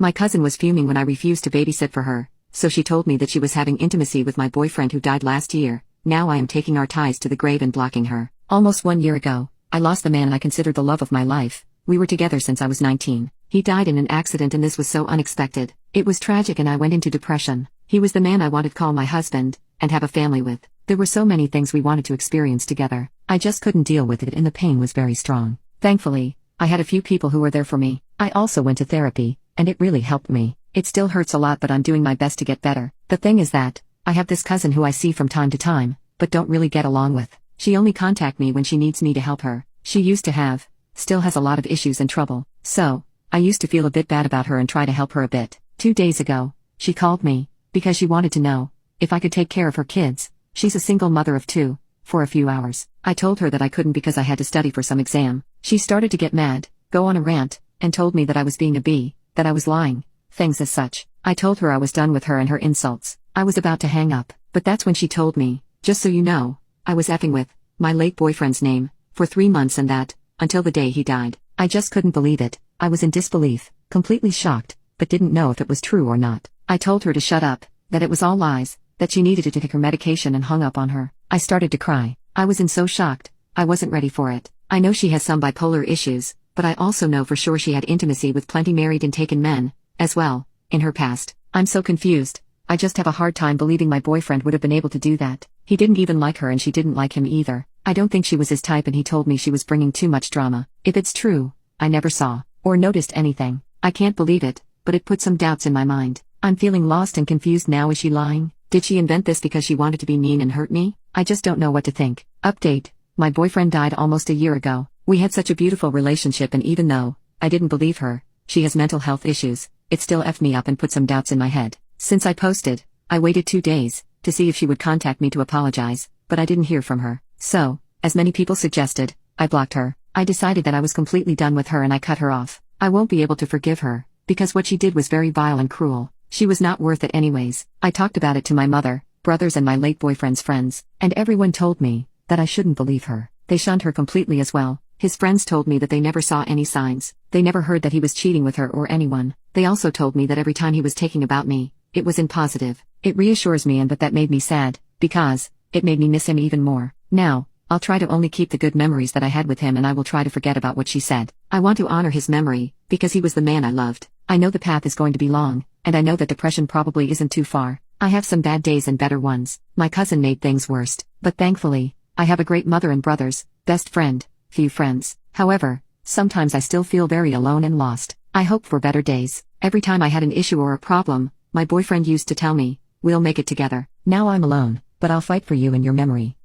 My cousin was fuming when I refused to babysit for her, so she told me that she was having intimacy with my boyfriend who died last year. Now I am taking our ties to the grave and blocking her. Almost 1 year ago, I lost the man I considered the love of my life. We were together since I was 19. He died in an accident and this was so unexpected. It was tragic and I went into depression. He was the man I wanted to call my husband, and have a family with. There were so many things we wanted to experience together. I just couldn't deal with it and the pain was very strong. Thankfully, I had a few people who were there for me. I also went to therapy, and it really helped me. It still hurts a lot but I'm doing my best to get better. The thing is that, I have this cousin who I see from time to time, but don't really get along with. She only contacts me when she needs me to help her. She used to have, still has a lot of issues and trouble. So, I used to feel a bit bad about her and try to help her a bit. 2 days ago, she called me, because she wanted to know if I could take care of her kids. She's a single mother of 2, for a few hours. I told her that I couldn't because I had to study for some exam. She started to get mad, go on a rant, and told me that I was being a bee, that I was lying, things as such. I told her I was done with her and her insults. I was about to hang up, but that's when she told me, just so you know, I was effing with my late boyfriend's name for 3 months and that, until the day he died. I just couldn't believe it. I was in disbelief, completely shocked, but didn't know if it was true or not. I told her to shut up, that it was all lies, that she needed to take her medication and hung up on her. I started to cry. I was so shocked. I wasn't ready for it. I know she has some bipolar issues, but I also know for sure she had intimacy with plenty married and taken men, as well, in her past. I'm so confused. I just have a hard time believing my boyfriend would have been able to do that. He didn't even like her and she didn't like him either. I don't think she was his type and he told me she was bringing too much drama. If it's true, I never saw or noticed anything. I can't believe it, but it put some doubts in my mind. I'm feeling lost and confused now. Is she lying? Did she invent this because she wanted to be mean and hurt me? I just don't know what to think. Update. My boyfriend died almost a year ago. We had such a beautiful relationship and even though I didn't believe her, she has mental health issues, it still effed me up and put some doubts in my head. Since I posted, I waited 2 days to see if she would contact me to apologize, but I didn't hear from her. So, as many people suggested, I blocked her. I decided that I was completely done with her and I cut her off. I won't be able to forgive her, because what she did was very vile and cruel. She was not worth it anyways. I talked about it to my mother, brothers and my late boyfriend's friends, and everyone told me that I shouldn't believe her. They shunned her completely as well. His friends told me that they never saw any signs. They never heard that he was cheating with her or anyone. They also told me that every time he was taking about me, it was in positive. It reassures me but that made me sad, because it made me miss him even more. Now, I'll try to only keep the good memories that I had with him and I will try to forget about what she said. I want to honor his memory, because he was the man I loved. I know the path is going to be long, and I know that depression probably isn't too far. I have some bad days and better ones. My cousin made things worse, but thankfully, I have a great mother and brothers, best friend, few friends. However, sometimes I still feel very alone and lost. I hope for better days. Every time I had an issue or a problem, my boyfriend used to tell me, "We'll make it together." Now I'm alone, but I'll fight for you and your memory.